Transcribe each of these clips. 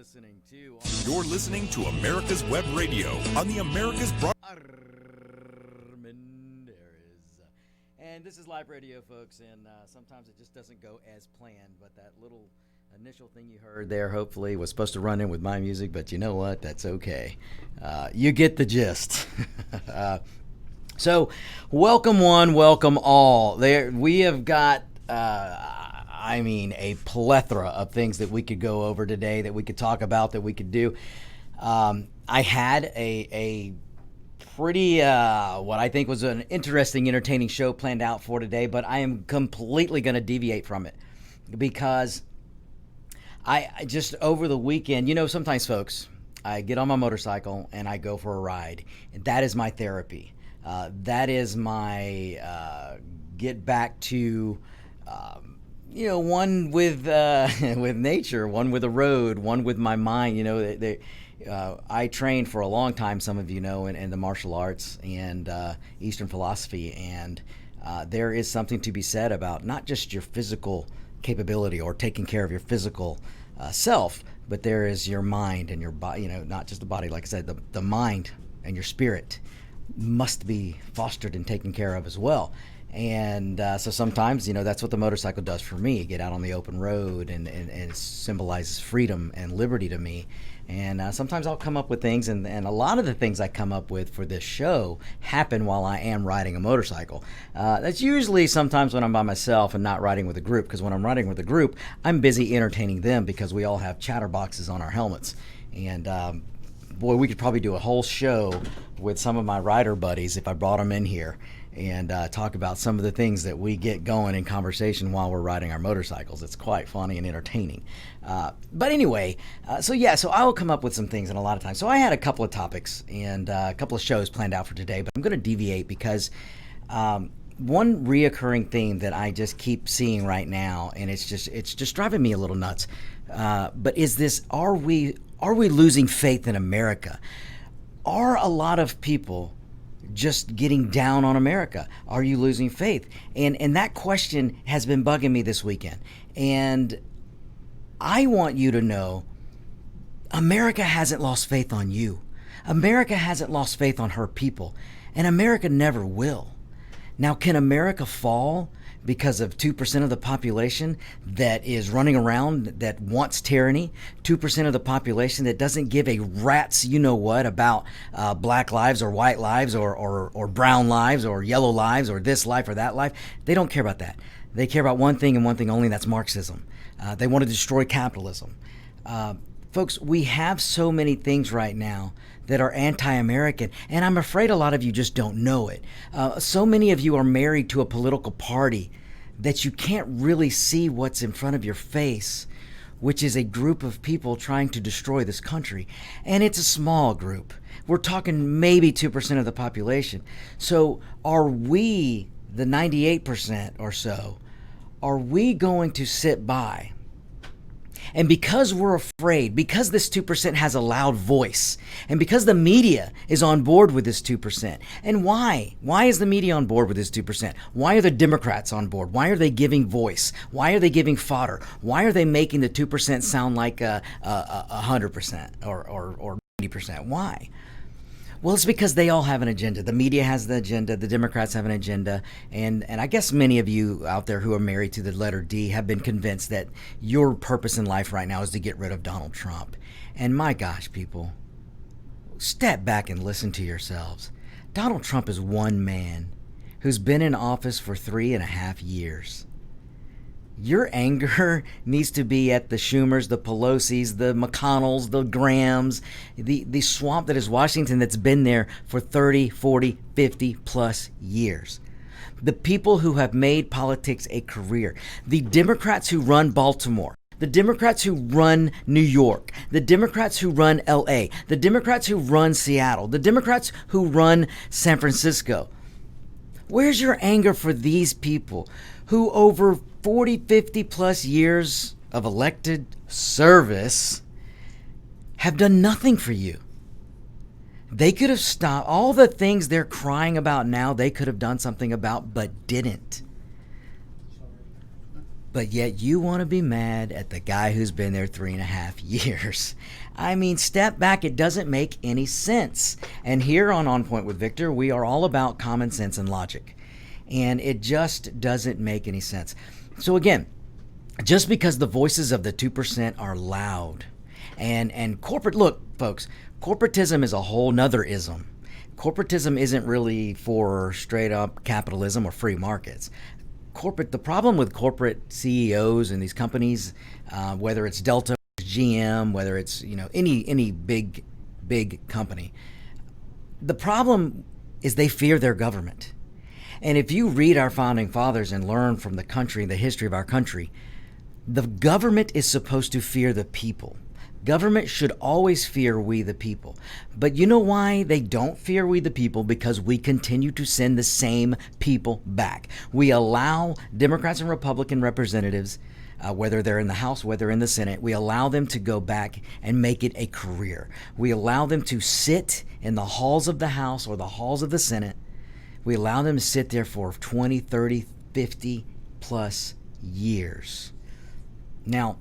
listening to. You're listening to America's Web Radio on the America's And this is live radio, folks, and sometimes it just doesn't go as planned, but that little initial thing you heard there hopefully was supposed to run in with my music, but you know what? That's okay. You get the gist. So welcome one, welcome all. There we have got a plethora of things that we could go over today, that we could talk about, that we could do. I had a pretty what I think was an interesting, entertaining show planned out for today, but I am completely going to deviate from it because I just over the weekend, sometimes, folks, I get on my motorcycle and I go for a ride. That is my therapy. That is my get back to, one with with nature, one with the road, one with my mind. I trained for a long time, some of you know, in the martial arts and Eastern philosophy, and there is something to be said about not just your physical capability or taking care of your physical self, but there is your mind and your body, not just the body, like I said, the mind and your spirit must be fostered and taken care of as well. And so sometimes, that's what the motorcycle does for me. Get out on the open road, and it symbolizes freedom and liberty to me. And sometimes I'll come up with things, and a lot of the things I come up with for this show happen while I am riding a motorcycle. That's usually sometimes when I'm by myself and not riding with a group, because when I'm riding with a group, I'm busy entertaining them because we all have chatterboxes on our helmets. And boy, we could probably do a whole show with some of my rider buddies if I brought them in here and talk about some of the things that we get going in conversation while we're riding our motorcycles. It's quite funny and entertaining. But anyway, so I will come up with some things in a lot of time. So I had a couple of topics and a couple of shows planned out for today, but I'm going to deviate because one reoccurring theme that I just keep seeing right now, and it's just driving me a little nuts, but is this: are we losing faith in America? Are a lot of people just getting down on America? Are you losing faith? And that question has been bugging me this weekend. And I want you to know, America hasn't lost faith on you. America hasn't lost faith on her people. And America never will. Now, can America fall because of 2% of the population that is running around that wants tyranny? 2% of the population that doesn't give a rat's you-know-what about black lives or white lives or brown lives or yellow lives or this life or that life? They don't care about that. They care about one thing and one thing only, and that's Marxism. They want to destroy capitalism. Folks, we have so many things right now that are anti-American, and I'm afraid a lot of you just don't know it. So many of you are married to a political party that you can't really see what's in front of your face, which is a group of people trying to destroy this country. And it's a small group. We're talking maybe 2% of the population. So are we, the 98% or so, are we going to sit by? And because we're afraid, because this 2% has a loud voice, and because the media is on board with this 2%, and why? Why is the media on board with this 2%? Why are the Democrats on board? Why are they giving voice? Why are they giving fodder? Why are they making the 2% sound like 100% or 90%? Why? Well, it's because they all have an agenda. The media has the agenda. The Democrats have an agenda. And I guess many of you out there who are married to the letter D have been convinced that your purpose in life right now is to get rid of Donald Trump. And my gosh, people, step back and listen to yourselves. Donald Trump is one man who's been in office for 3.5 years. Your anger needs to be at the Schumers, the Pelosi's, the McConnells, the Grahams, the swamp that is Washington that's been there for 30, 40, 50 plus years. The people who have made politics a career. The Democrats who run Baltimore. The Democrats who run New York. The Democrats who run LA. The Democrats who run Seattle. The Democrats who run San Francisco. Where's your anger for these people who over 40, 50 plus years of elected service have done nothing for you? They could have stopped all the things they're crying about now. They could have done something about, but didn't. but yet you want to be mad at the guy who's been there 3.5 years. I mean, step back. It doesn't make any sense. And here on Point with Victor, we are all about common sense and logic. And it just doesn't make any sense. So again, just because the voices of the 2% are loud and corporate, look, folks, corporatism is a whole nother ism. Corporatism isn't really for straight up capitalism or free markets. The problem with corporate CEOs and these companies, whether it's Delta, GM, whether it's any big company, the problem is they fear their government. And if you read our founding fathers and learn from the country, the history of our country, the government is supposed to fear the people. Government should always fear we the people. But you know why they don't fear we the people? Because we continue to send the same people back. We allow Democrats and Republican representatives, whether they're in the House, whether in the Senate, we allow them to go back and make it a career. We allow them to sit in the halls of the House or the halls of the Senate. We allow them to sit there for 20, 30, 50 plus years. Now,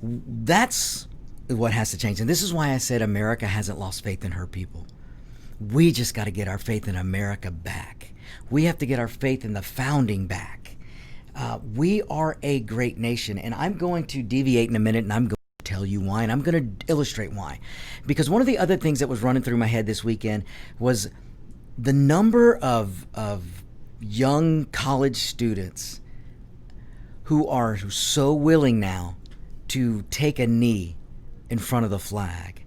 that's what has to change. And this is why I said America hasn't lost faith in her people. We just got to get our faith in America back. We have to get our faith in the founding back. We are a great nation. And I'm going to deviate in a minute, and I'm going to tell you why, and I'm going to illustrate why. Because one of the other things that was running through my head this weekend was the number of young college students who are so willing now to take a knee in front of the flag,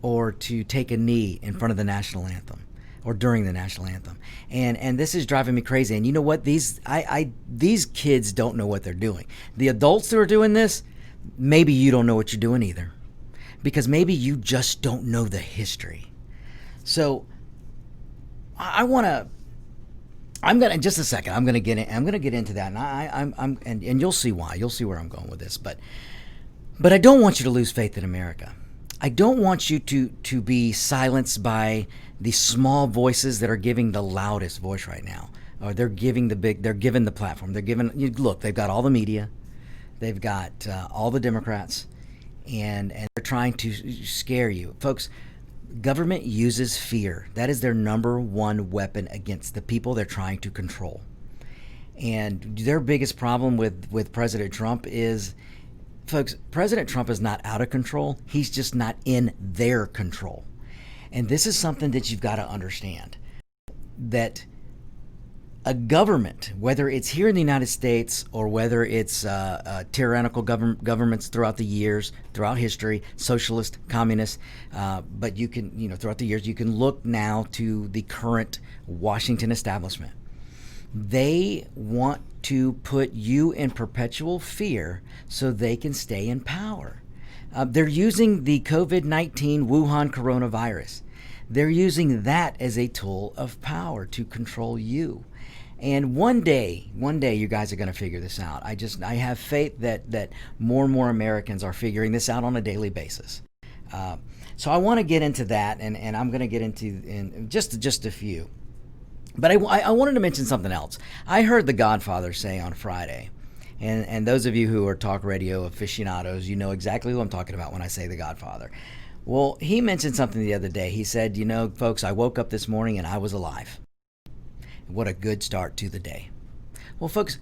or to take a knee in front of the national anthem, or during the national anthem. And this is driving me crazy. And you know what? These kids don't know what they're doing. The adults who are doing this, maybe you don't know what you're doing either, because maybe you just don't know the history. So I'm gonna in just a second. I'm gonna get into that, and you'll see why. You'll see where I'm going with this. But I don't want you to lose faith in America. I don't want you to be silenced by the small voices that are giving the loudest voice right now. Or they're given the platform. Look, they've got all the media. They've got all the Democrats, and they're trying to scare you. Folks, government uses fear. That is their number one weapon against the people they're trying to control. And their biggest problem with President Trump is, folks, President Trump is not out of control. He's just not in their control. And this is something that you've got to understand, that a government, whether it's here in the United States or whether it's tyrannical governments throughout the years, throughout history, socialist, communist, but you can, throughout the years, you can look now to the current Washington establishment. They want to put you in perpetual fear so they can stay in power. They're using the COVID-19 Wuhan coronavirus. They're using that as a tool of power to control you. And one day, you guys are going to figure this out. I have faith that more and more Americans are figuring this out on a daily basis. So I want to get into that, and I'm going to get into in just a few. But I wanted to mention something else. I heard The Godfather say on Friday, and those of you who are talk radio aficionados, you know exactly who I'm talking about when I say The Godfather. Well, he mentioned something the other day. He said, folks, I woke up this morning and I was alive. What a good start to the day. Well, folks,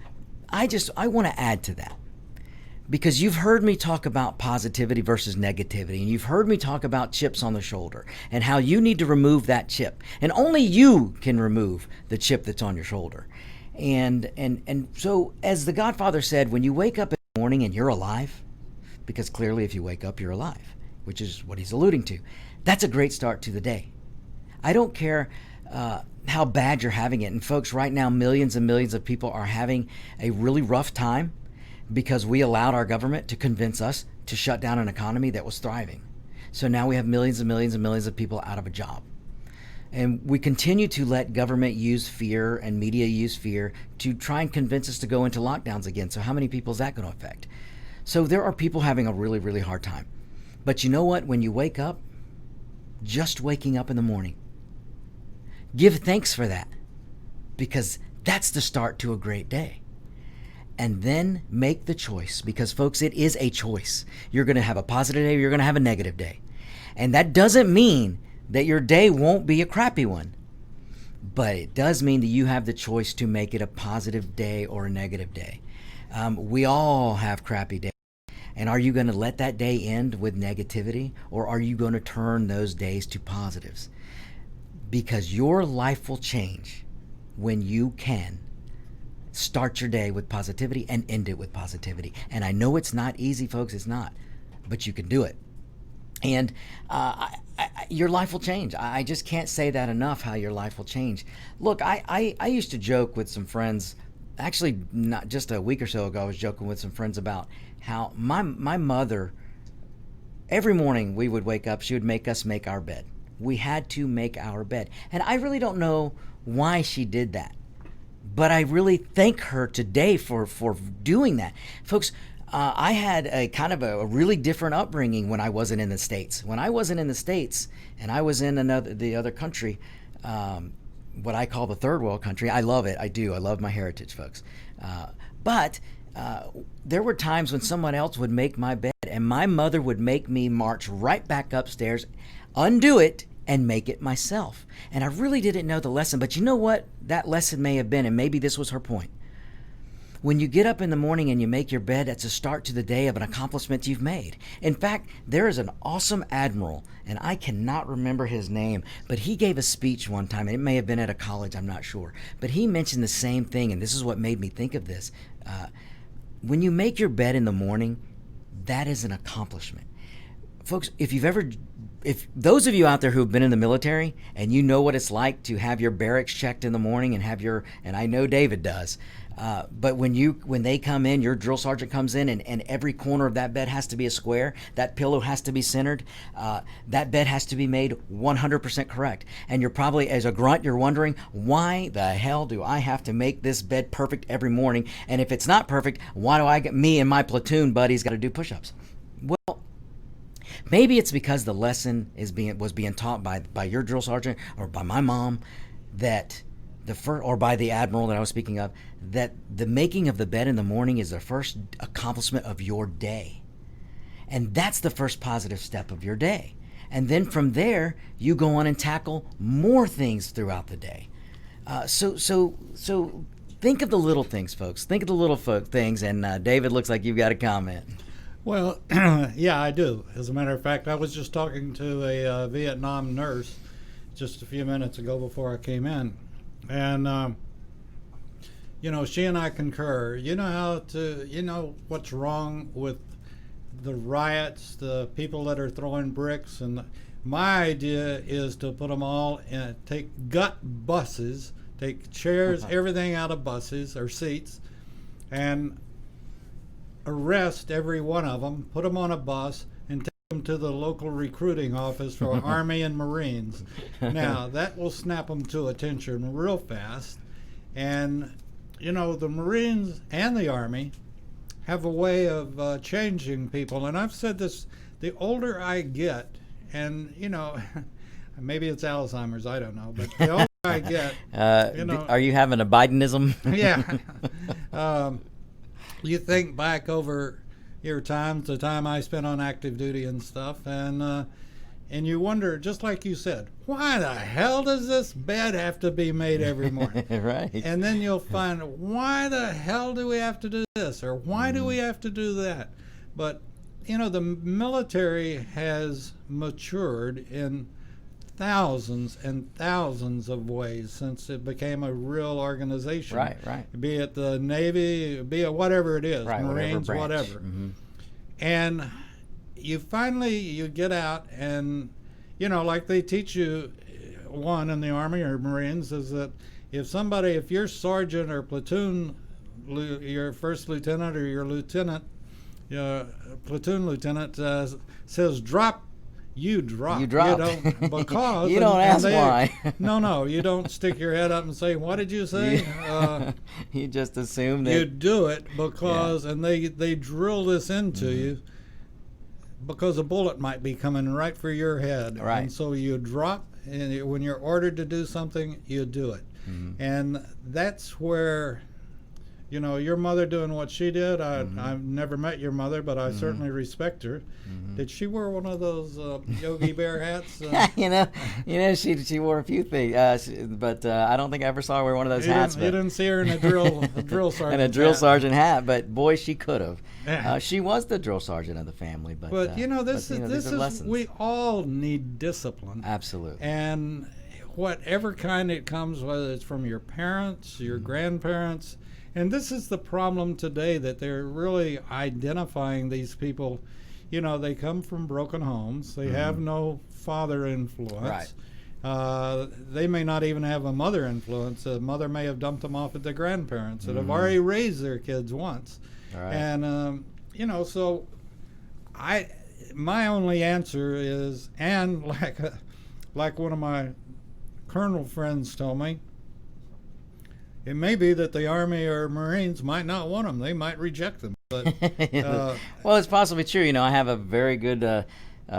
I want to add to that, because you've heard me talk about positivity versus negativity, and you've heard me talk about chips on the shoulder and how you need to remove that chip, and only you can remove the chip that's on your shoulder. And so, as The Godfather said, when you wake up in the morning and you're alive, because clearly if you wake up, you're alive, which is what he's alluding to, that's a great start to the day. I don't care how bad you're having it. And folks, right now, millions and millions of people are having a really rough time because we allowed our government to convince us to shut down an economy that was thriving. So now we have millions and millions and millions of people out of a job. And we continue to let government use fear and media use fear to try and convince us to go into lockdowns again. So how many people is that going to affect? So there are people having a really, really hard time. But you know what? When you wake up, just waking up in the morning, give thanks for that, because that's the start to a great day. and then make the choice, because folks, it is a choice. You're going to have a positive day, you're going to have a negative day. And that doesn't mean that your day won't be a crappy one, but it does mean that you have the choice to make it a positive day or a negative day. We all have crappy days. And are you going to let that day end with negativity, or are you going to turn those days to positives? Because your life will change when you can start your day with positivity and end it with positivity. And I know it's not easy, folks, it's not, but you can do it. And your life will change. I just can't say that enough, how your life will change. Look, I used to joke with some friends, actually not just a week or so ago, I was joking with some friends about how my mother, every morning we would wake up, she would make us make our bed. We had to make our bed. And I really don't know why she did that, but I really thank her today for doing that. Folks, I had a kind of a really different upbringing when I wasn't in the States. When I wasn't in the States and I was in the other country, what I call the third world country, I love it. I do. I love my heritage, folks. But there were times when someone else would make my bed, and my mother would make me march right back upstairs, undo it, and make it myself. And I really didn't know the lesson, but you know what that lesson may have been, and maybe this was her point. When you get up in the morning and you make your bed, that's a start to the day of an accomplishment you've made. In fact, there is an awesome admiral, and I cannot remember his name, but he gave a speech one time, and it may have been at a college, I'm not sure. But he mentioned the same thing, and this is what made me think of this. When you make your bed in the morning, that is an accomplishment. Folks, if those of you out there who have been in the military and you know what it's like to have your barracks checked in the morning and I know David does, but when they come in, your drill sergeant comes in and every corner of that bed has to be a square, that pillow has to be centered, that bed has to be made 100% correct. And you're probably, as a grunt, you're wondering, why the hell do I have to make this bed perfect every morning? And if it's not perfect, why do me and my platoon buddies got to do push-ups? Well, maybe it's because the lesson was being taught by your drill sergeant or by my mom, that or by the admiral that I was speaking of, that the making of the bed in the morning is the first accomplishment of your day. And that's the first positive step of your day. And then from there, you go on and tackle more things throughout the day. So think of the little things, folks. Think of the little things. And David, looks like you've got a comment. Well, yeah, I do. As a matter of fact, I was just talking to a Vietnam nurse just a few minutes ago before I came in. And, she and I concur. You know what's wrong with the riots, the people that are throwing bricks. And my idea is to put them all in, take buses, take chairs, everything out of buses or seats, and arrest every one of them, put them on a bus, and take them to the local recruiting office for Army and Marines. Now, that will snap them to attention real fast. And, the Marines and the Army have a way of changing people. And I've said this, the older I get, and, maybe it's Alzheimer's, I don't know, but the older I get, Are you having a Bidenism? Yeah. You think back over your time, the time I spent on active duty and stuff, and you wonder, just like you said, why the hell does this bed have to be made every morning? Right. And then you'll find, why the hell do we have to do this, or why do we have to do that? But the military has matured in thousands and thousands of ways since it became a real organization. Right. Be it the Navy, be it whatever it is, right, Marines, whatever. Mm-hmm. And you get out and, like they teach you, one in the Army or Marines, is that if your sergeant or platoon, your first lieutenant or your lieutenant, platoon lieutenant says drop, you drop. Because you don't ask why. No, you don't stick your head up and say, what did you say? You just assume that you do it because, and they drill this into you, because a bullet might be coming right for your head. Right. And so you drop, and when you're ordered to do something, you do it. And that's where you know, your mother doing what she did. I've never met your mother, but I certainly respect her. Did she wear one of those Yogi Bear hats? She wore a few things, but I don't think I ever saw her wear one of those hats. You didn't see her in a drill sergeant and a drill hat. sergeant hat, but boy, she could have. She was the drill sergeant of the family, but this is lessons. we all need discipline. Absolutely. And whatever kind it comes, whether it's from your parents, your grandparents, and this is the problem today, that they're really identifying these people. You know, they come from broken homes. They have no father influence. Right. They may not even have a mother influence. A mother may have dumped them off at their grandparents that have already raised their kids once. Right. And so my only answer is, and like one of my colonel friends told me, it may be that the Army or Marines might not want them. They might reject them. But well, it's possibly true. You know, I have a very good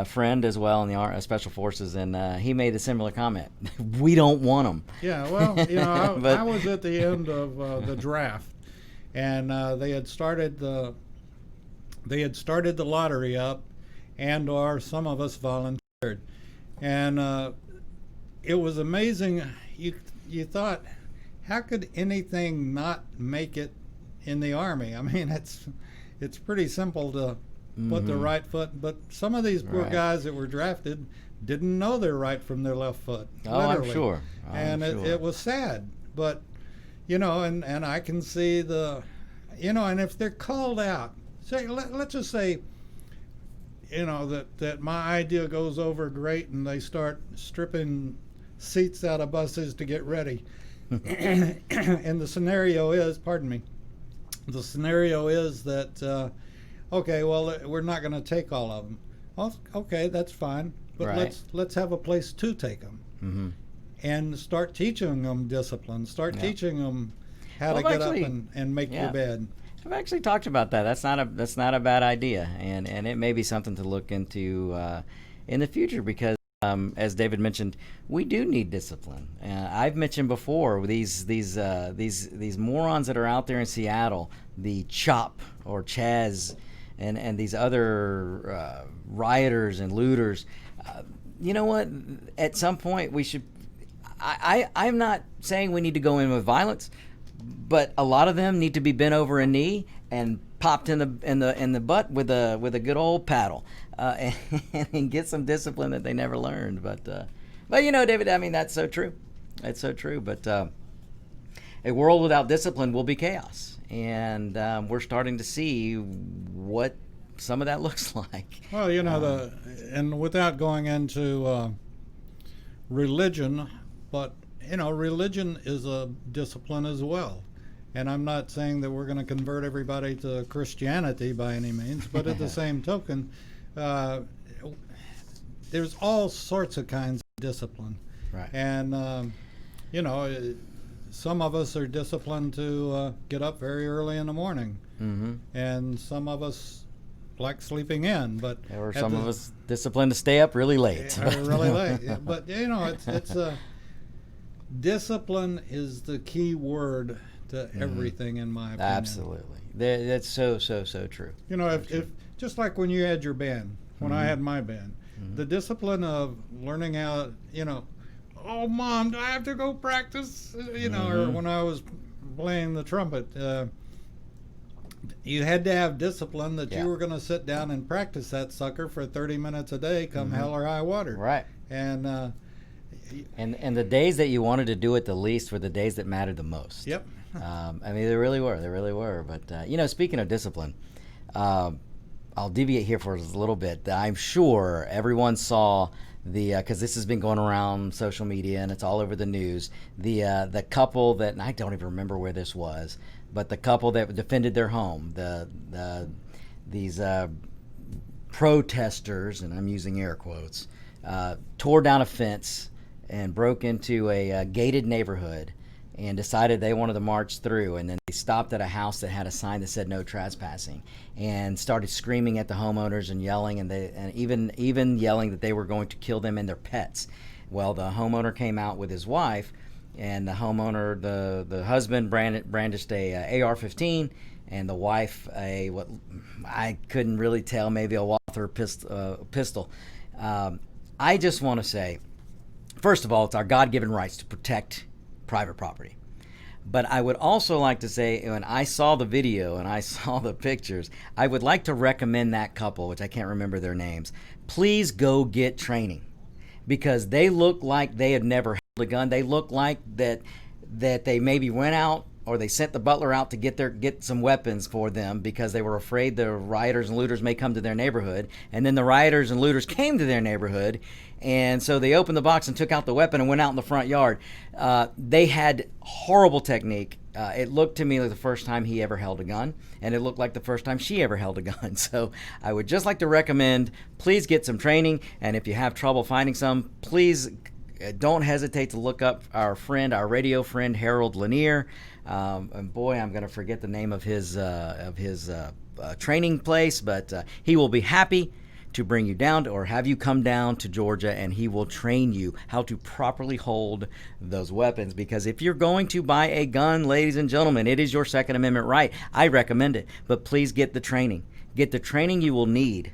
friend as well in the Special Forces, and he made a similar comment. We don't want them. Yeah, well, I was at the end of the draft, and they had started the lottery up, and/or some of us volunteered, and it was amazing. You thought, how could anything not make it in the Army? I mean, it's pretty simple to put the right foot, but some of these poor guys that were drafted didn't know their right from their left foot. Oh, literally. I'm sure. It was sad, but and I can see and if they're called out, say, let's just say, that my idea goes over great and they start stripping seats out of buses to get ready. And the scenario is, that, okay, well, we're not going to take all of them. Well, okay, that's fine, but let's have a place to take them, and start teaching them discipline. Start teaching them how to get up and make your bed. I've actually talked about that. That's not a bad idea, and it may be something to look into in the future, because as David mentioned, we do need discipline. I've mentioned before these morons that are out there in Seattle, the CHOP or Chaz, and these other rioters and looters. You know what? At some point, we should. I'm not saying we need to go in with violence, but a lot of them need to be bent over a knee and popped in the butt with a good old paddle, and get some discipline that they never learned. But David, I mean, that's so true. That's so true. But a world without discipline will be chaos, and we're starting to see what some of that looks like. Well, and without going into religion, but religion is a discipline as well. And I'm not saying that we're going to convert everybody to Christianity by any means, but at the same token, there's all sorts of kinds of discipline. Right. And, some of us are disciplined to get up very early in the morning. Mm-hmm. And some of us like sleeping in. But or some of us disciplined to stay up really late. Really late. Yeah. But, it's discipline is the key word to everything, in my opinion. Absolutely. That's so true. If just like when you had your band, when I had my band, the discipline of learning how, oh, Mom, do I have to go practice? Or when I was playing the trumpet, you had to have discipline that you were going to sit down and practice that sucker for 30 minutes a day, come hell or high water. Right. And the days that you wanted to do it the least were the days that mattered the most. Yep. I mean, they really were. But, speaking of discipline, I'll deviate here for a little bit. I'm sure everyone saw because this has been going around social media and it's all over the news, the couple that, and I don't even remember where this was, but the couple that defended their home, these protesters, and I'm using air quotes, tore down a fence and broke into a gated neighborhood and decided they wanted to march through, and then they stopped at a house that had a sign that said no trespassing, and started screaming at the homeowners and yelling, and even yelling that they were going to kill them and their pets. Well, the homeowner came out with his wife, and the homeowner, the husband brandished a AR-15, and the wife a what I couldn't really tell, maybe a Walther pistol. I just want to say, first of all, it's our God-given rights to protect private property. But I would also like to say, when I saw the video and I saw the pictures, I would like to recommend that couple, which I can't remember their names, please go get training, because they look like they had never held a gun. They look like that they maybe went out, or they sent the butler out to get some weapons for them because they were afraid the rioters and looters may come to their neighborhood. And then the rioters and looters came to their neighborhood, and so they opened the box and took out the weapon and went out in the front yard. They had horrible technique. It looked to me like the first time he ever held a gun, and it looked like the first time she ever held a gun. So I would just like to recommend, please get some training, and if you have trouble finding some, please don't hesitate to look up our radio friend, Harold Lanier. And boy, I'm going to forget the name of his training place, but he will be happy to bring you down or have you come down to Georgia, and he will train you how to properly hold those weapons. Because if you're going to buy a gun, ladies and gentlemen, it is your Second Amendment right. I recommend it, but please get the training. Get the training you will need.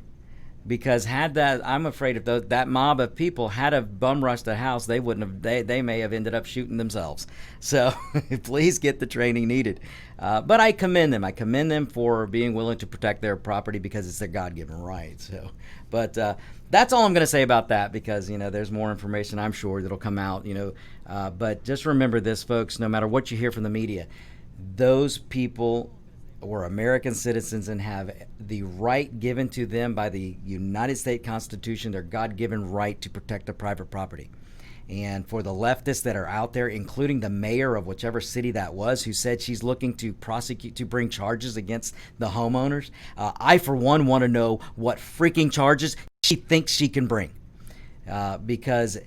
Because I'm afraid if that mob of people had a bum rushed the house, they wouldn't have. They may have ended up shooting themselves. So please get the training needed. But I commend them. I commend them for being willing to protect their property because it's their God-given right. So, but that's all I'm going to say about that, because there's more information I'm sure that'll come out. But just remember this, folks. No matter what you hear from the media, those people were American citizens and have the right given to them by the United States Constitution, their God-given right to protect their private property. And for the leftists that are out there, including the mayor of whichever city that was, who said she's looking to prosecute, to bring charges against the homeowners, I, for one, want to know what freaking charges she thinks she can bring. Because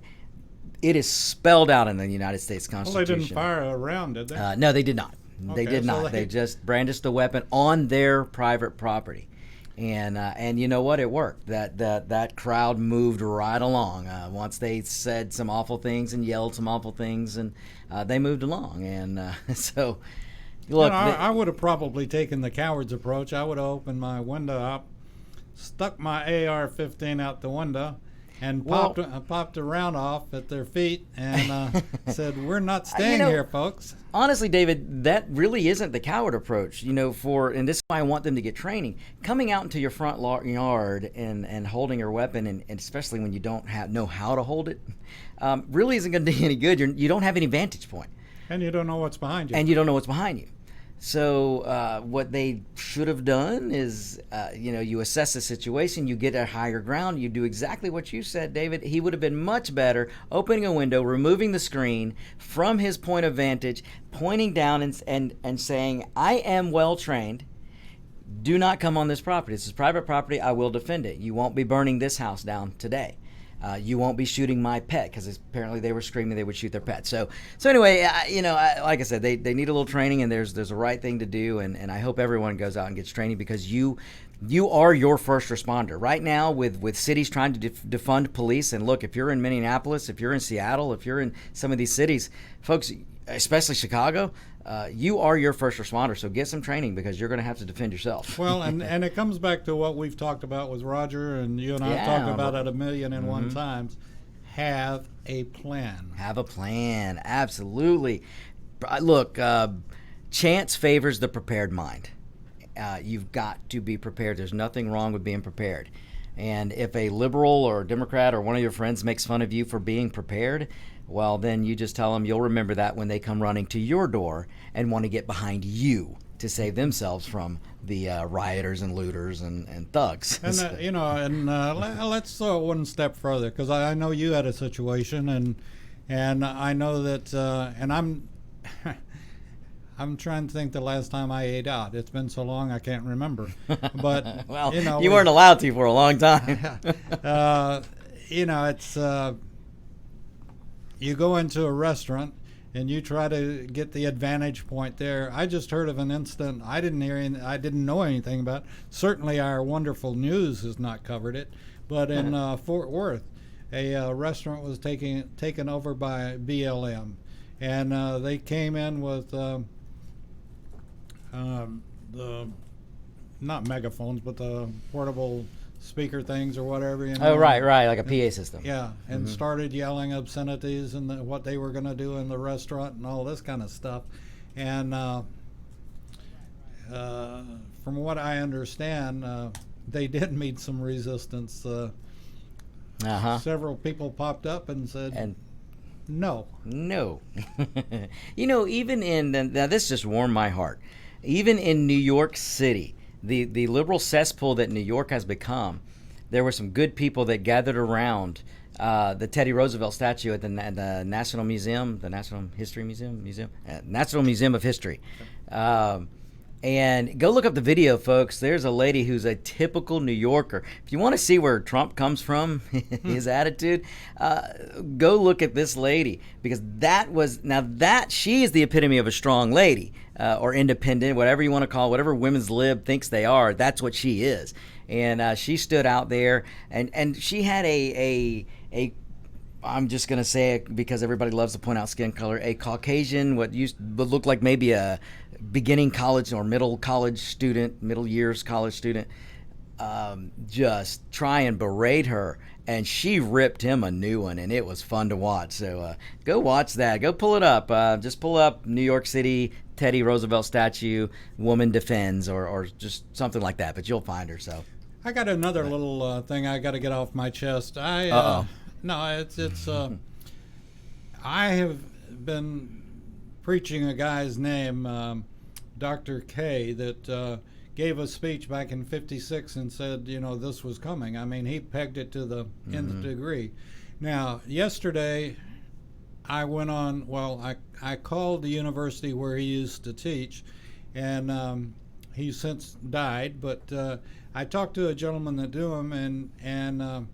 it is spelled out in the United States Constitution. Well, they didn't fire a round, did they? No, they did not. They Okay, did so not. They just brandished the weapon on their private property, and you know what? It worked. That crowd moved right along. Once they said some awful things and yelled some awful things, and they moved along. And so, look, I would have probably taken the coward's approach. I would have opened my window up, stuck my AR-15 out the window, and popped a round off at their feet and said, "We're not staying here, folks." Honestly, David, that really isn't the coward approach. And this is why I want them to get training. Coming out into your front yard and holding your weapon, and especially when you don't know how to hold it, really isn't going to do you any good. You don't have any vantage point. And you don't know what's behind you. And you don't know what's behind you. So what they should have done is, you assess the situation, you get a higher ground, you do exactly what you said, David. He would have been much better opening a window, removing the screen from his point of vantage, pointing down and saying, "I am well trained. Do not come on this property. This is private property. I will defend it. You won't be burning this house down today. You won't be shooting my pet," because apparently they were screaming they would shoot their pet. So anyway, like I said, they need a little training, and there's a right thing to do, and I hope everyone goes out and gets training, because you are your first responder right now with cities trying to defund police. And look, if you're in Minneapolis, if you're in Seattle, if you're in some of these cities, folks, especially Chicago, you are your first responder. So get some training, because you're going to have to defend yourself. Well, and it comes back to what we've talked about with Roger, and you and I have talked about it 1,000,001 times. Have a plan. Have a plan. Absolutely. Look, chance favors the prepared mind. You've got to be prepared. There's nothing wrong with being prepared. And if a liberal or a Democrat or one of your friends makes fun of you for being prepared, well, then you just tell them you'll remember that when they come running to your door and want to get behind you to save themselves from the rioters and looters and thugs. And let's throw it one step further, because I know you had a situation, and I know that, and I'm trying to think the last time I ate out. It's been so long I can't remember. But well, you weren't allowed to for a long time. It's you go into a restaurant and you try to get the advantage point there. I just heard of an incident. I didn't know anything about. Certainly, our wonderful news has not covered it. But in Fort Worth, a restaurant was taken over by BLM. and they came in with the not megaphones, but the portable speaker things or whatever. Oh, right, like a PA system. Yeah, and started yelling obscenities and what they were going to do in the restaurant and all this kind of stuff. And from what I understand, they did meet some resistance. Several people popped up and said, no. Even in, now this just warmed my heart, even in New York City, the liberal cesspool that New York has become, there were some good people that gathered around the Teddy Roosevelt statue at the National Museum, the National History Museum, National Museum of History. And go look up the video, folks. There's a lady who's a typical New Yorker. If you want to see where Trump comes from, his attitude, go look at this lady, because she is the epitome of a strong lady, or independent, whatever you want to call it, whatever women's lib thinks they are. That's what she is. And she stood out there, and she had a I'm just going to say it because everybody loves to point out skin color, a Caucasian, what would look like maybe a beginning college or middle years college student, just try and berate her. And she ripped him a new one, and it was fun to watch. So go watch that. Go pull it up. Just pull up New York City Teddy Roosevelt statue, woman defends, or just something like that. But you'll find her. So I got another little thing I got to get off my chest. No, it's I have been preaching a guy's name, Dr. K, that gave a speech back in '56 and said, this was coming. I mean, he pegged it to the nth degree. Now, yesterday, I went on, I called the university where he used to teach, and he's since died, but I talked to a gentleman that knew him, and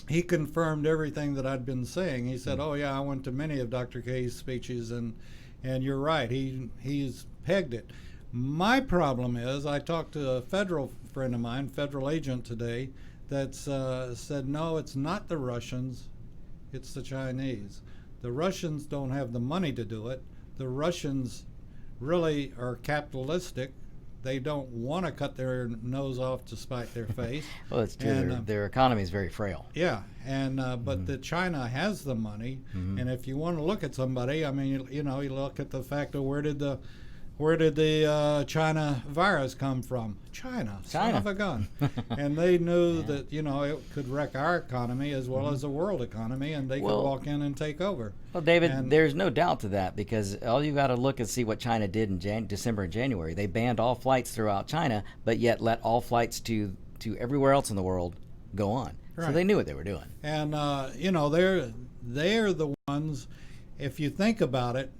he confirmed everything that I'd been saying. He said, "Oh yeah, I went to many of Dr. K's speeches, and you're right. He's pegged it." My problem is, I talked to a federal friend of mine, federal agent today, that said, "No, it's not the Russians, it's the Chinese. The Russians don't have the money to do it. The Russians really are capitalistic. They don't want to cut their nose off to spite their face." Well, it's true. And, their economy is very frail. Yeah, and but the China has the money, and if you want to look at somebody, I mean, you look at the fact of where did the China virus come from? China, son of a gun. And they knew that it could wreck our economy as well as the world economy, and they could walk in and take over. Well, David, there's no doubt to that, because all you got to look and see what China did in December and January. They banned all flights throughout China, but yet let all flights to everywhere else in the world go on. Right. So they knew what they were doing. And they're the ones. If you think about it,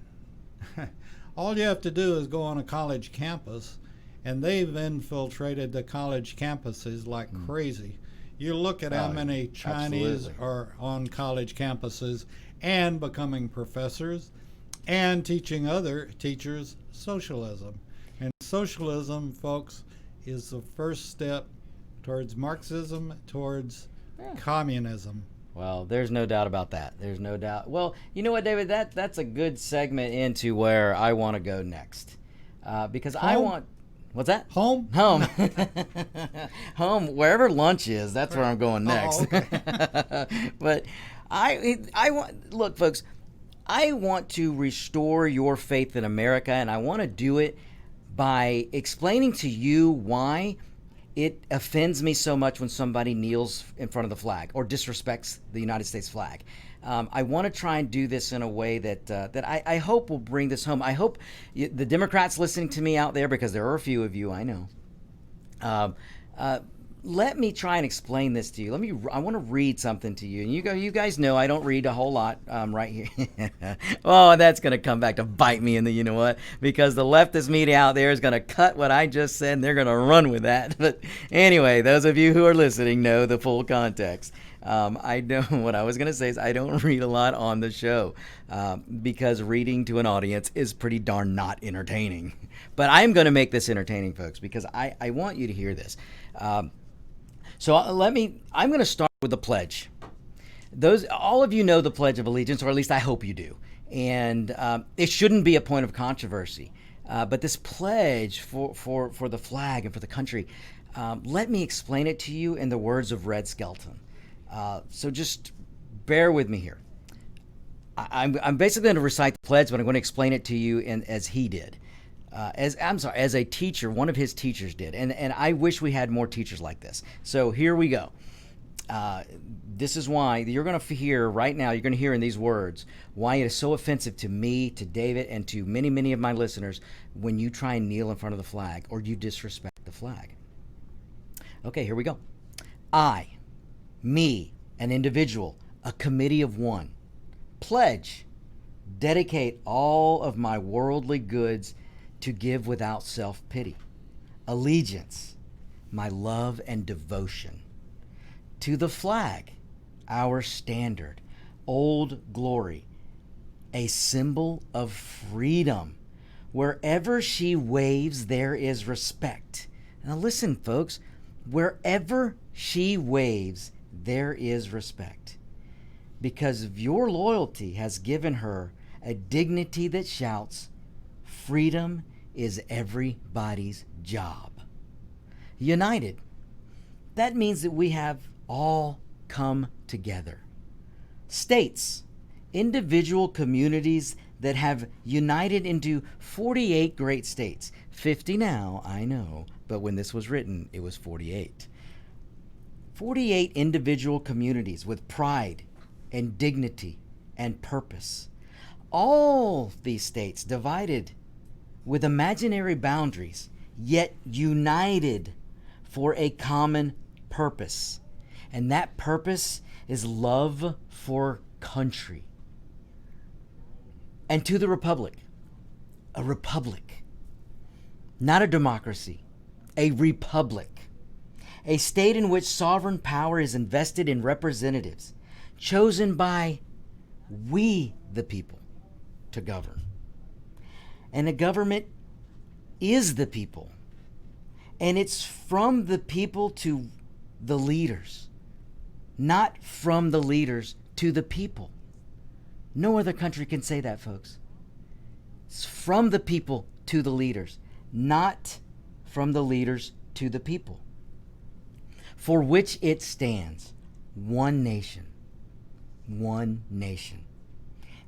all you have to do is go on a college campus, and they've infiltrated the college campuses like crazy. You look at how many Chinese are on college campuses and becoming professors and teaching other teachers socialism. And socialism, folks, is the first step towards Marxism, towards communism. Well, there's no doubt about that. There's no doubt. Well, you know what, David? That's a good segment into where I want to go next, because I want. What's that? Home. Home. Wherever lunch is, that's where I'm going next. Oh, okay. But I want. Look, folks, I want to restore your faith in America, and I want to do it by explaining to you why it offends me so much when somebody kneels in front of the flag or disrespects the United States flag. I want to try and do this in a way that I hope will bring this home. I hope the Democrats listening to me out there, because there are a few of you, I know. Let me try and explain this to you. I want to read something to you. And you guys know I don't read a whole lot right here. Oh, that's going to come back to bite me in the, you know what? Because the leftist media out there is going to cut what I just said, and they're going to run with that. But anyway, those of you who are listening know the full context. I know what I was going to say is I don't read a lot on the show because reading to an audience is pretty darn not entertaining. But I'm going to make this entertaining, folks, because I want you to hear this. So I'm going to start with the pledge. All of you know the Pledge of Allegiance, or at least I hope you do. And it shouldn't be a point of controversy. But this pledge for the flag and for the country, let me explain it to you in the words of Red Skelton. So just bear with me here. I'm basically going to recite the pledge, but I'm going to explain it to you as he did. As a teacher, one of his teachers did. And I wish we had more teachers like this. So here we go. This is why you're going to hear right now, you're going to hear in these words why it is so offensive to me, to David, and to many, many of my listeners when you try and kneel in front of the flag or you disrespect the flag. Okay, here we go. I, me, an individual, a committee of one, pledge, dedicate all of my worldly goods to give without self-pity, allegiance, my love and devotion, to the flag, our standard, old glory, a symbol of freedom. Wherever she waves, there is respect. Now listen, folks, wherever she waves, there is respect. Because of your loyalty has given her a dignity that shouts, freedom is everybody's job. United, that means that we have all come together. States, individual communities that have united into 48 great states. 50 now, I know, but when this was written, it was 48. 48 individual communities with pride and dignity and purpose. All these states divided with imaginary boundaries, yet united for a common purpose. And that purpose is love for country. And to the republic, a republic, not a democracy, a republic, a state in which sovereign power is invested in representatives chosen by we, the people, to govern. And a government is the people. And it's from the people to the leaders, not from the leaders to the people. No other country can say that, folks. It's from the people to the leaders, not from the leaders to the people. For which it stands, one nation,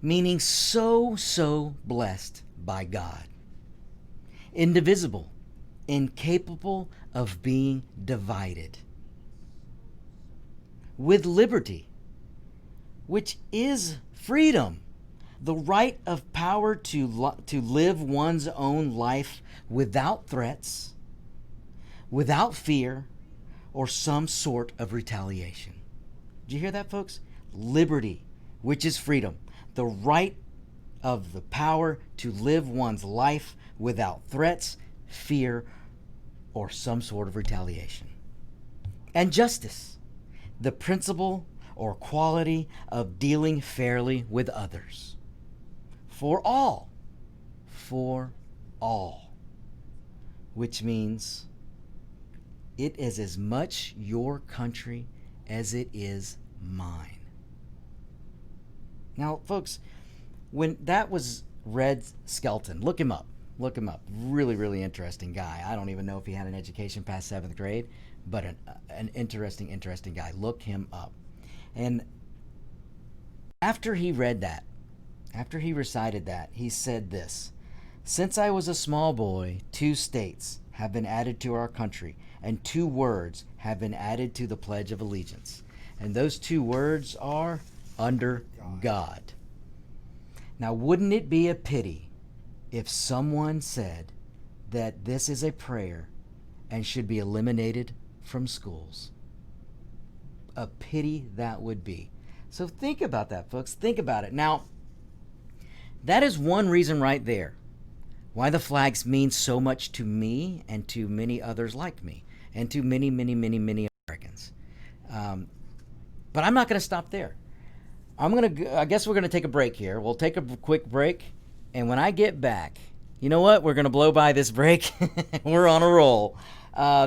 meaning so blessed by God, indivisible, incapable of being divided, with liberty, which is freedom, the right of power to live one's own life without threats, without fear, or some sort of retaliation. Did you hear that, folks? Liberty, which is freedom, the right of the power to live one's life without threats, fear, or some sort of retaliation. And justice, the principle or quality of dealing fairly with others. For all, which means it is as much your country as it is mine. Now, folks, when that was Red Skelton, look him up. Really, really interesting guy. I don't even know if he had an education past 7th grade, but an interesting guy. Look him up. And after he read that, after he recited that, he said this: since I was a small boy, 2 states have been added to our country, and 2 words have been added to the Pledge of Allegiance. And those 2 words are under God. Now, wouldn't it be a pity if someone said that this is a prayer and should be eliminated from schools? A pity that would be. So think about that, folks. Think about it. Now, that is one reason right there why the flags mean so much to me and to many others like me and to many Americans. But I'm not going to stop there. I guess we're going to take a break here. We'll take a quick break. And when I get back, you know what? We're going to blow by this break. We're on a roll.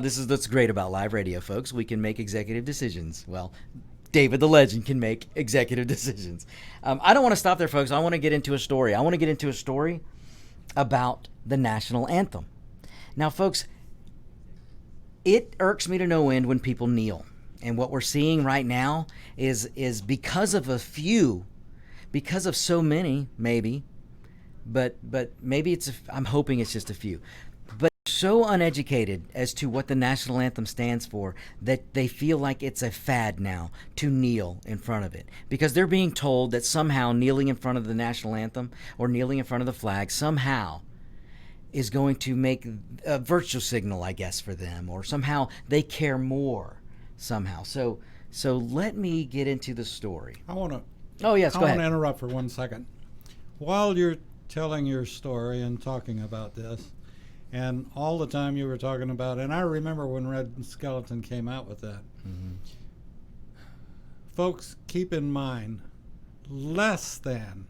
This is what's great about live radio, folks. We can make executive decisions. Well, David the Legend can make executive decisions. I don't want to stop there, folks. I want to get into a story. I want to get into a story about the national anthem. Now, folks, it irks me to no end when people kneel. And what we're seeing right now is because of a few, because of so many, maybe, but maybe I'm hoping it's just a few, but so uneducated as to what the national anthem stands for that they feel like it's a fad now to kneel in front of it, because they're being told that somehow kneeling in front of the national anthem or kneeling in front of the flag somehow is going to make a virtue signal, I guess, for them, or somehow they care more somehow. So let me get into the story. I want to. Oh yes, go I want ahead. to interrupt for 1 second. While you're telling your story and talking about this, and all the time you were talking about, and I remember when Red Skeleton came out with that. Mm-hmm. Folks, keep in mind, less than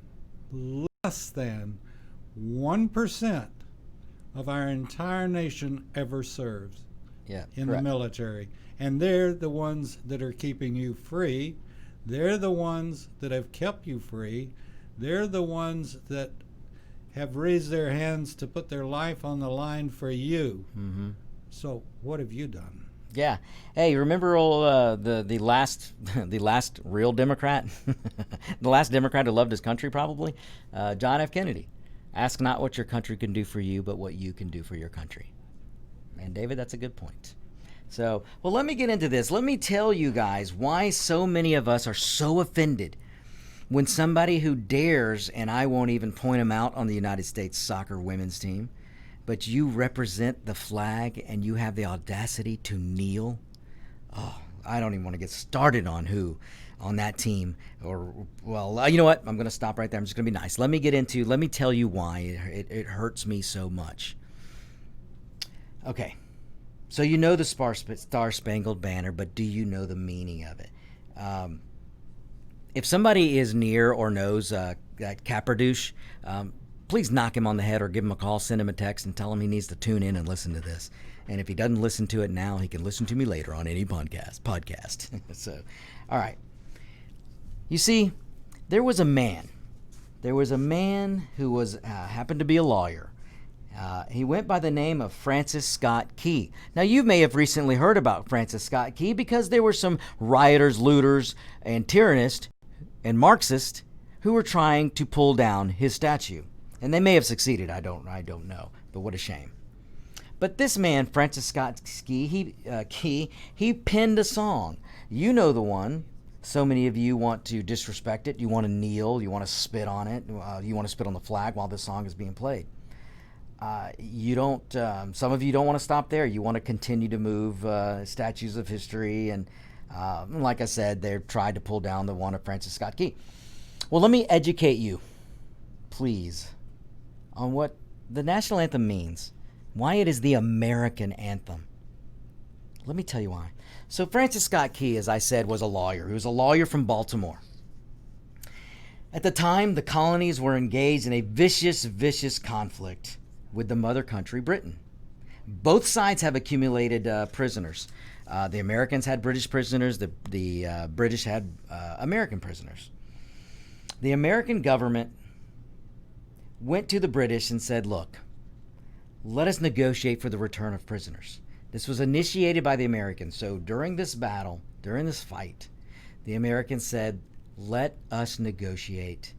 1% of our entire nation ever serves in the military. And they're the ones that are keeping you free. They're the ones that have kept you free. They're the ones that have raised their hands to put their life on the line for you. Mm-hmm. So what have you done? Yeah. Hey, remember the last the last real Democrat, the last Democrat who loved his country, probably, John F. Kennedy. Ask not what your country can do for you, but what you can do for your country. And David, that's a good point. So, well, let me get into this. Let me tell you guys why so many of us are so offended when somebody who dares, and I won't even point them out on the United States soccer women's team, but you represent the flag and you have the audacity to kneel. Oh, I don't even want to get started on who on that team. Or, well, you know what? I'm going to stop right there. I'm just going to be nice. Let me tell you why it hurts me so much. Okay. So you know the Star-Spangled Banner, but do you know the meaning of it? If somebody is near or knows that Caperdouche, please knock him on the head or give him a call, send him a text, and tell him he needs to tune in and listen to this. And if he doesn't listen to it now, he can listen to me later on any podcast. So, all right. You see, there was a man who was happened to be a lawyer. He went by the name of Francis Scott Key. Now, you may have recently heard about Francis Scott Key because there were some rioters, looters, and tyrannists and Marxists who were trying to pull down his statue. And they may have succeeded. I don't know. But what a shame. But this man, Francis Scott Key, he penned a song. You know the one. So many of you want to disrespect it. You want to kneel. You want to spit on it. You want to spit on the flag while this song is being played. Some of you don't want to stop there. You want to continue to move statues of history. And like I said, they've tried to pull down the one of Francis Scott Key. Well, let me educate you, please, on what the national anthem means, why it is the American anthem. Let me tell you why. So Francis Scott Key, as I said, was a lawyer. He was a lawyer from Baltimore. At the time, the colonies were engaged in a vicious conflict with the mother country, Britain. Both sides have accumulated prisoners. The Americans had British prisoners. The British had American prisoners. The American government went to the British and said, look, let us negotiate for the return of prisoners. This was initiated by the Americans. So during this battle, during this fight, the Americans said, let us negotiate.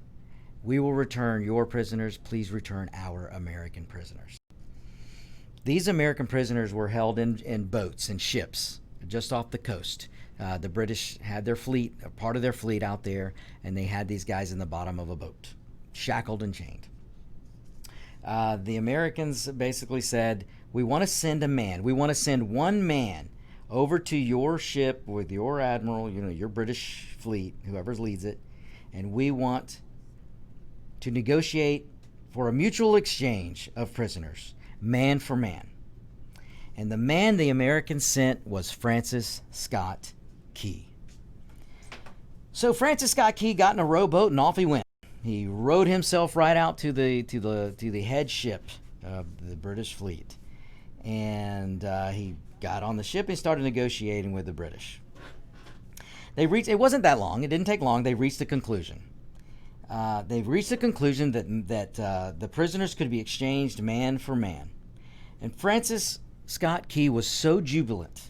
We will return your prisoners. Please return our American prisoners. These American prisoners were held in boats and ships just off the coast. The British had their fleet, a part of their fleet out there, and they had these guys in the bottom of a boat, shackled and chained. The Americans basically said, we want to send a man. We want to send one man over to your ship with your admiral, your British fleet, whoever leads it, and we want to negotiate for a mutual exchange of prisoners, man for man. And the man the Americans sent was Francis Scott Key. So Francis Scott Key got in a rowboat and off he went. He rowed himself right out to the head ship of the British fleet. And he got on the ship and started negotiating with the British. It wasn't that long. It didn't take long. They reached the conclusion. They reached the conclusion that the prisoners could be exchanged man for man. And Francis Scott Key was so jubilant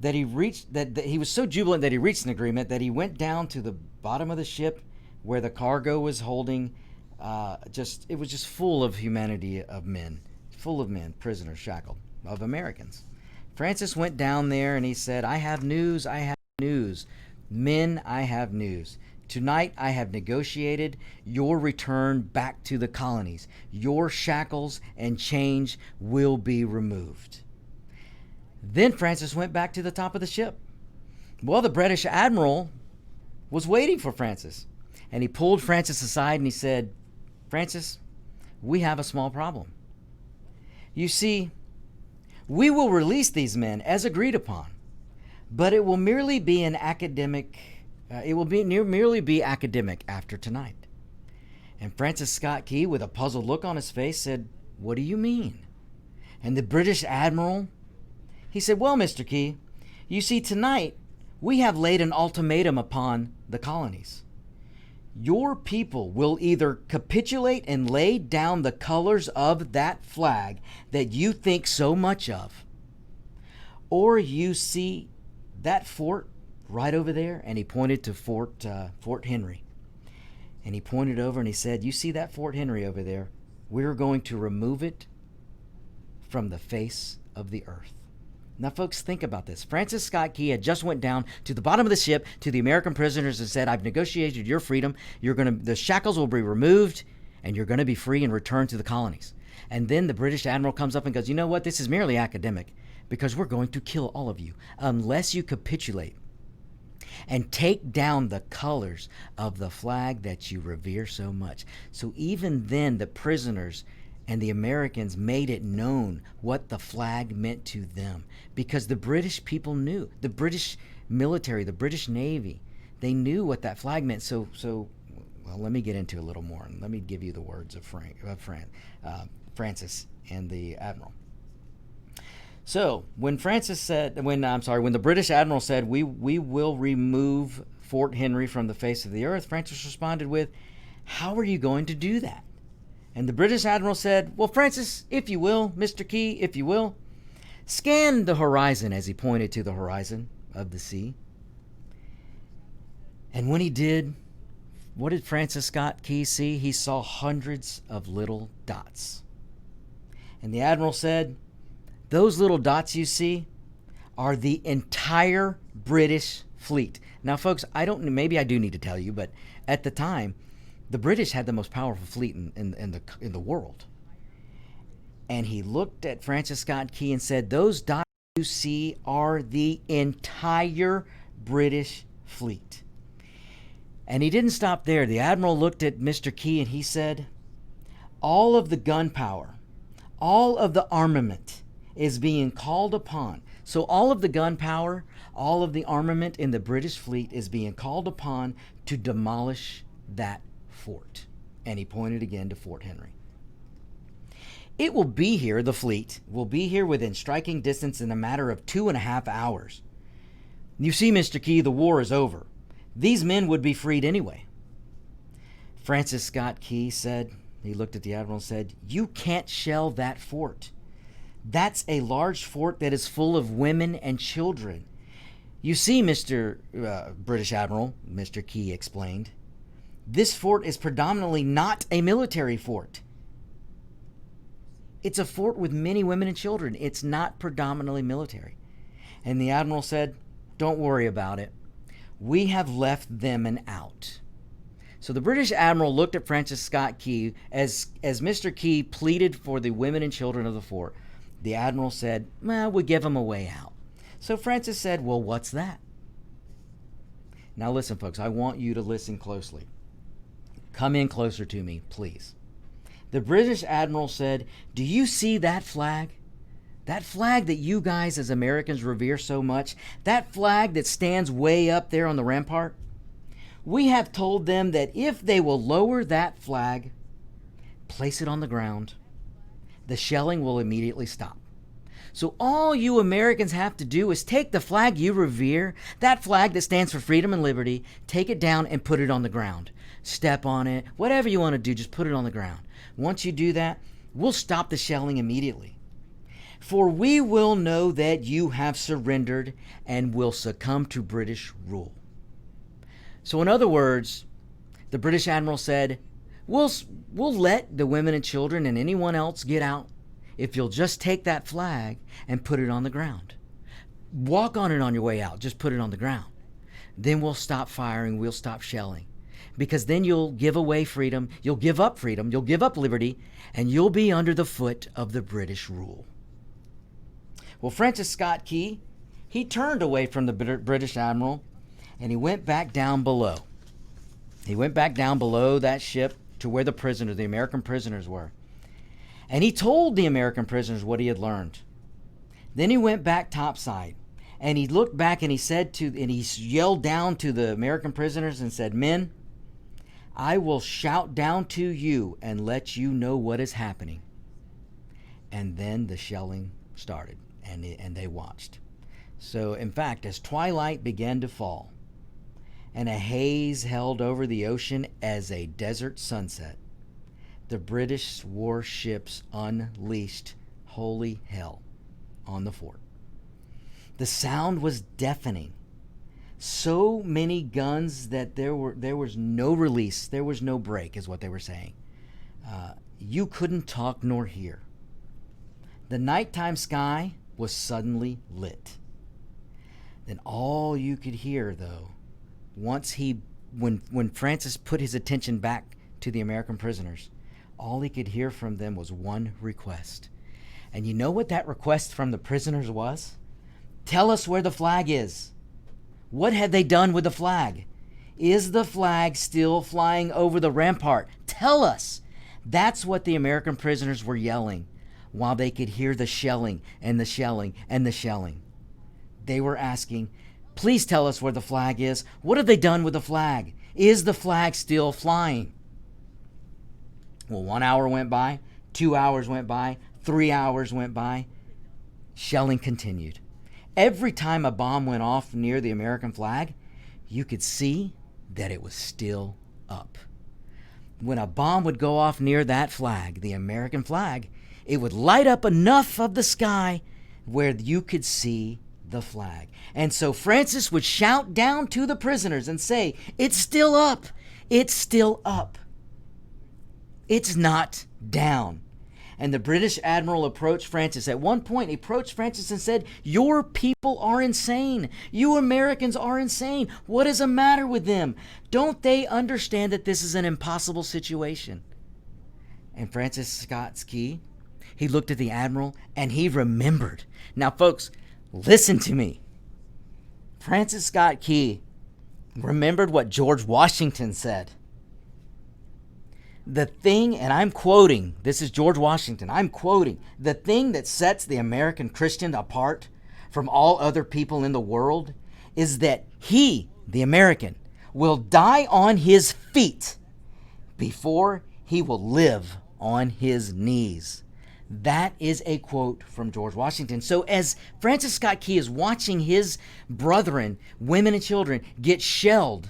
that he reached an agreement that he went down to the bottom of the ship where the cargo was holding. It was just full of humanity, of men, prisoners shackled, of Americans. Francis went down there and he said, I have news. Men, I have news. Tonight I have negotiated your return back to the colonies. Your shackles and chains will be removed. Then Francis went back to the top of the ship. Well, the British admiral was waiting for Francis. And he pulled Francis aside and he said, Francis, we have a small problem. You see, we will release these men as agreed upon, but it will merely be an academic. Merely be academic after tonight. And Francis Scott Key, with a puzzled look on his face, said, what do you mean? And the British admiral, he said, well, Mr. Key, you see, tonight we have laid an ultimatum upon the colonies. Your people will either capitulate and lay down the colors of that flag that you think so much of, or you see that fort right over there, and he pointed to Fort Henry. And he pointed over and he said, you see that Fort Henry over there? We're going to remove it from the face of the earth. Now, folks, think about this. Francis Scott Key had just went down to the bottom of the ship to the American prisoners and said, I've negotiated your freedom. The shackles will be removed, and you're going to be free and return to the colonies. And then the British admiral comes up and goes, you know what? This is merely academic, because we're going to kill all of you unless you capitulate and take down the colors of the flag that you revere so much. So even then, the prisoners and the Americans made it known what the flag meant to them, because the British people knew. The British military, the British Navy, they knew what that flag meant. So let me get into a little more, and let me give you the words of Francis and the admiral. So when the British admiral said, we will remove Fort Henry from the face of the earth, Francis responded with, how are you going to do that? And the British admiral said, well, Francis, if you will, Mr. Key, if you will, scan the horizon, as he pointed to the horizon of the sea. And when he did, what did Francis Scott Key see? He saw hundreds of little dots. And the admiral said, those little dots you see are the entire British fleet. Now, folks, maybe I do need to tell you, but at the time, the British had the most powerful fleet in the world. And he looked at Francis Scott Key and said, those dots you see are the entire British fleet. And he didn't stop there. The admiral looked at Mr. Key and he said, all of the gunpowder, all of the armament is being called upon. So all of the gunpowder, all of the armament in the British fleet is being called upon to demolish that fort. And he pointed again to Fort Henry. It will be here, the fleet will be here within striking distance in a matter of 2.5 hours. You see, Mr. Key, the war is over. These men would be freed anyway. Francis Scott Key said, he looked at the admiral and said, you can't shell that fort. That's a large fort that is full of women and children. You see, Mr. British Admiral, Mr. Key explained, this fort is predominantly not a military fort. It's a fort with many women and children. It's not predominantly military. And the admiral said, don't worry about it. We have left them an out. So the British admiral looked at Francis Scott Key as Mr. Key pleaded for the women and children of the fort. The admiral said, well, we'll give them a way out. So Francis said, well, what's that? Now listen, folks, I want you to listen closely. Come in closer to me, please. The British admiral said, do you see that flag? That flag that you guys as Americans revere so much? That flag that stands way up there on the rampart? We have told them that if they will lower that flag, place it on the ground, the shelling will immediately stop. So all you Americans have to do is take the flag you revere, that flag that stands for freedom and liberty, take it down and put it on the ground. Step on it, whatever you want to do, just put it on the ground. Once you do that, we'll stop the shelling immediately. For we will know that you have surrendered and will succumb to British rule. So in other words, the British admiral said, we'll let the women and children and anyone else get out if you'll just take that flag and put it on the ground. Walk on it on your way out, just put it on the ground. Then we'll stop firing, we'll stop shelling. Because then you'll give away freedom, you'll give up liberty, and you'll be under the foot of the British rule. Well, Francis Scott Key, he turned away from the British admiral and he went back down below. He went back down below that ship to where the American prisoners were. And he told the American prisoners what he had learned. Then he went back topside and he looked back and he yelled down to the American prisoners and said, "Men, I will shout down to you and let you know what is happening." And then the shelling started, and they watched. So, in fact, as twilight began to fall, and a haze held over the ocean as a desert sunset, the British warships unleashed holy hell on the fort. The sound was deafening. So many guns that there was no release, there was no break, is what they were saying. You couldn't talk nor hear. The nighttime sky was suddenly lit. Then all you could hear, though, when Francis put his attention back to the American prisoners, all he could hear from them was one request. And you know what that request from the prisoners was? Tell us where the flag is. What had they done with the flag? Is the flag still flying over the rampart? Tell us. That's what the American prisoners were yelling while they could hear the shelling and the shelling and the shelling. They were asking, please tell us where the flag is. What have they done with the flag? Is the flag still flying? Well, 1 hour went by, 2 hours went by, 3 hours went by. Shelling continued. Every time a bomb went off near the American flag, you could see that it was still up. When a bomb would go off near that flag, the American flag, it would light up enough of the sky where you could see the flag. And so Francis would shout down to the prisoners and say, "It's still up. It's still up. It's not down." And the British admiral approached Francis. At one point, he approached Francis and said, "Your people are insane. You Americans are insane. What is the matter with them? Don't they understand that this is an impossible situation?" And Francis Scott Key, he looked at the admiral and he remembered. Now, folks, listen to me. Francis Scott Key remembered what George Washington said. The thing, and I'm quoting, this is George Washington, I'm quoting, "The thing that sets the American Christian apart from all other people in the world is that he, the American, will die on his feet before he will live on his knees." That is a quote from George Washington. So as Francis Scott Key is watching his brethren, women and children, get shelled,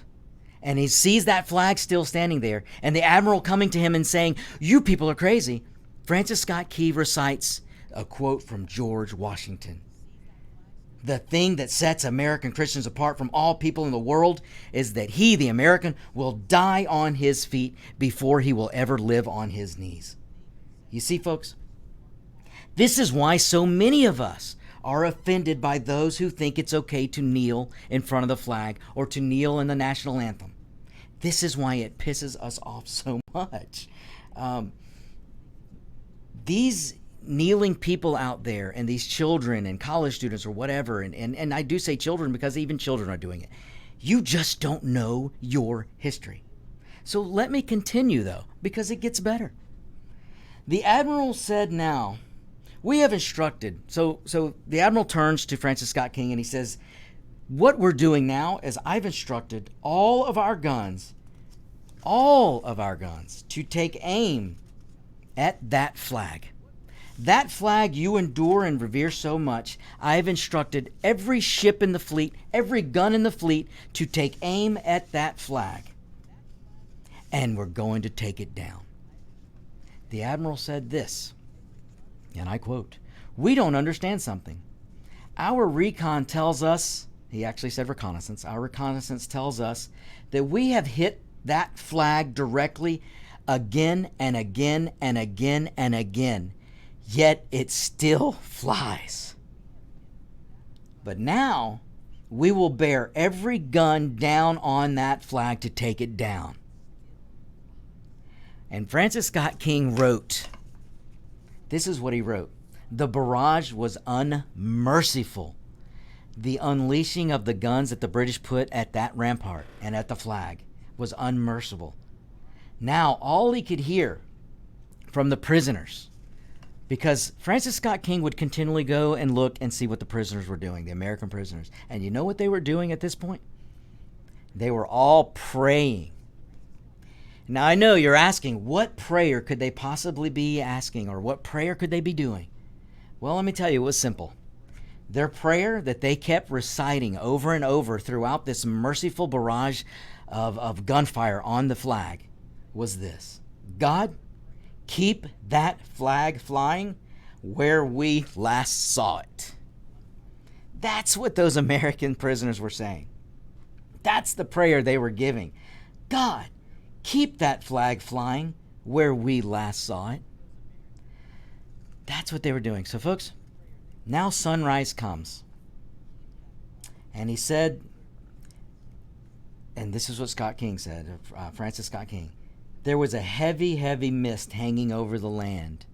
and he sees that flag still standing there, and the admiral coming to him and saying, "You people are crazy," Francis Scott Key recites a quote from George Washington. The thing that sets American Christians apart from all people in the world is that he, the American, will die on his feet before he will ever live on his knees. You see, folks, this is why so many of us are offended by those who think it's okay to kneel in front of the flag or to kneel in the national anthem. This is why it pisses us off so much. These kneeling people out there and these children and college students or whatever, and I do say children because even children are doing it. You just don't know your history. So let me continue, though, because it gets better. The admiral said, "Now, we have instructed." So the admiral turns to Francis Scott Key and he says, "What we're doing now is I've instructed all of our guns to take aim at that flag. That flag you endure and revere so much, I have instructed every ship in the fleet, every gun in the fleet, to take aim at that flag. And we're going to take it down. The admiral said this, and I quote, "We don't understand something. Our recon tells us," he actually said reconnaissance, "our reconnaissance tells us that we have hit that flag directly again and again and again and again, yet it still flies. But now we will bear every gun down on that flag to take it down." And Francis Scott Key wrote, this is what he wrote: "The barrage was unmerciful. The unleashing of the guns that the British put at that rampart and at the flag was unmerciful. Now all he could hear from the prisoners, because Francis Scott Key would continually go and look and see what the prisoners were doing, the American prisoners. And you know what they were doing at this point? They were all praying. Now I know you're asking, what prayer could they possibly be asking, or what prayer could they be doing? Well, let me tell you, it was simple. Their prayer that they kept reciting over and over throughout this merciful barrage of gunfire on the flag was this: "God, keep that flag flying where we last saw it." That's what those American prisoners were saying. That's the prayer they were giving. God, keep that flag flying where we last saw it. That's what they were doing. So folks, now sunrise comes. And he said, and this is what Scott Key said, Francis Scott Key: "There was a heavy, heavy mist hanging over the land,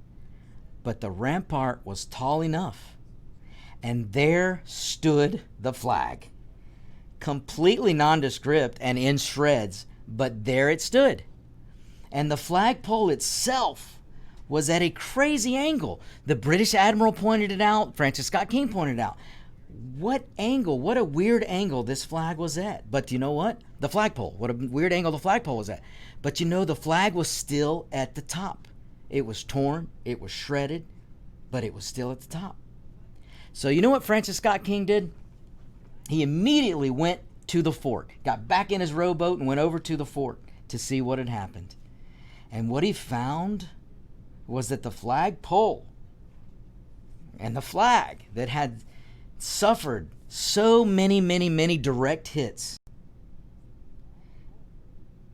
but the rampart was tall enough, and there stood the flag, completely nondescript and in shreds, but there it stood. And the flagpole itself was at a crazy angle. The British admiral pointed it out. Francis Scott Key pointed it out. What angle, what a weird angle this flag was at. But you know what? The flagpole, what a weird angle the flagpole was at. But you know, the flag was still at the top. It was torn, it was shredded, but it was still at the top. So you know what Francis Scott Key did? He immediately went to the fort, got back in his rowboat and went over to the fort to see what had happened. And what he found was that the flagpole and the flag that had suffered so many direct hits,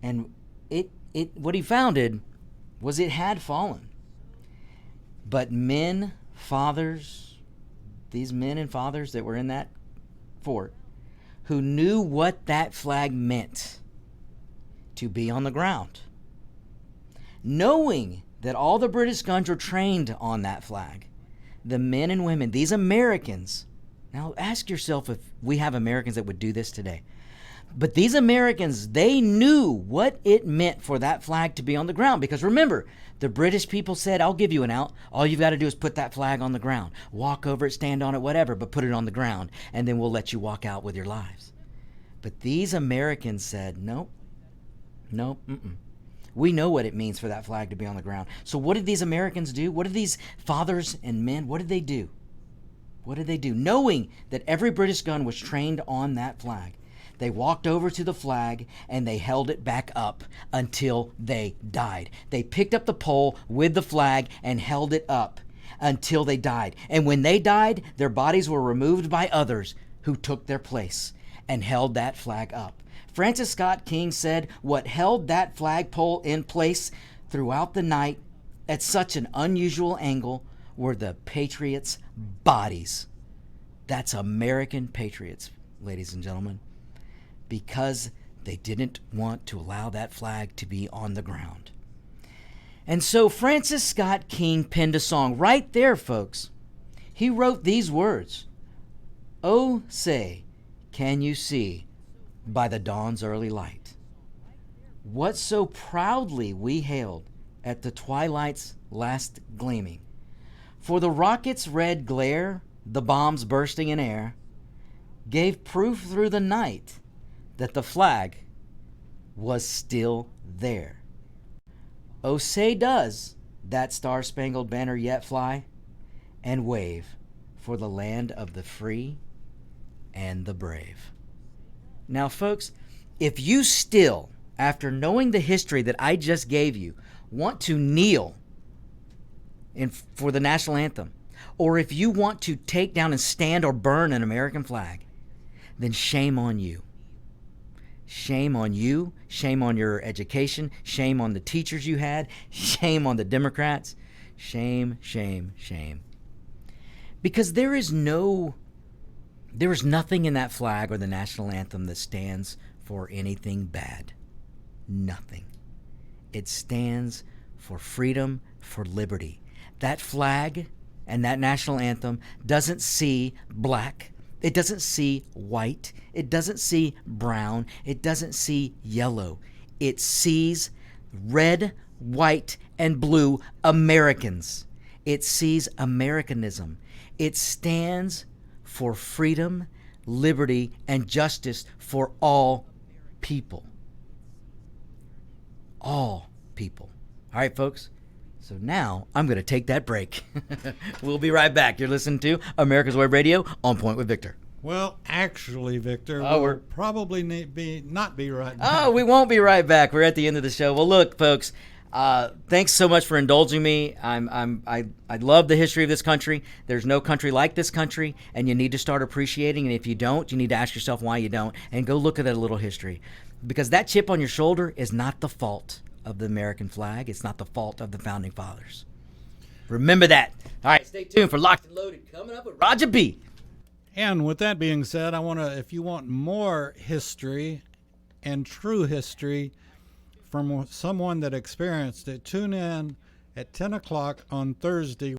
and what he found was it had fallen. But men, fathers, these men and fathers that were in that fort, who knew what that flag meant to be on the ground, knowing that all the British guns were trained on that flag, the men and women, these Americans. Now ask yourself if we have Americans that would do this today. But these Americans, they knew what it meant for that flag to be on the ground. Because remember, the British people said, "I'll give you an out. All you've got to do is put that flag on the ground. Walk over it, stand on it, whatever, but put it on the ground, and then we'll let you walk out with your lives." But these Americans said, nope, we know what it means for that flag to be on the ground. So what did these Americans do? What did these fathers and men, what did they do? What did they do? Knowing that every British gun was trained on that flag, they walked over to the flag and they held it back up until they died. They picked up the pole with the flag and held it up until they died. And when they died, their bodies were removed by others who took their place and held that flag up. Francis Scott Key said what held that flagpole in place throughout the night at such an unusual angle were the patriots' bodies. That's American patriots, ladies and gentlemen, because they didn't want to allow that flag to be on the ground. And so Francis Scott Key penned a song right there, folks. He wrote these words: "Oh, say, can you see by the dawn's early light what so proudly we hailed at the twilight's last gleaming? For the rocket's red glare, the bombs bursting in air, gave proof through the night that the flag was still there. Oh, say does that star-spangled banner yet fly and wave for the land of the free and the brave. Now, folks, if you still, after knowing the history that I just gave you, want to kneel for the national anthem, or if you want to take down and stand or burn an American flag, then shame on you. Shame on you. Shame on your education. Shame on the teachers you had. Shame on the Democrats. Shame, shame, shame. Because there is nothing in that flag or the national anthem that stands for anything bad. Nothing. It stands for freedom, for liberty. That flag and that national anthem doesn't see black. It doesn't see white. It doesn't see brown. It doesn't see yellow. It sees red, white, and blue Americans. It sees Americanism. It stands for freedom, liberty, and justice for all people. All people. All right, folks. So now I'm going to take that break. We'll be right back. You're listening to America's Web Radio, On Point with Victor. Well, actually, Victor, Oh, we'll we're- probably not be right back. Oh, we won't be right back. We're at the end of the show. Well, look, folks, thanks so much for indulging me. I love the history of this country. There's no country like this country, and you need to start appreciating. And if you don't, you need to ask yourself why you don't, and go look at that little history, because that chip on your shoulder is not the fault of the American flag. It's not the fault of the founding fathers. Remember that. All right, stay tuned for Locked and Loaded coming up with Roger B. And with that being said, if you want more history and true history from someone that experienced it, tune in at 10 o'clock on Thursday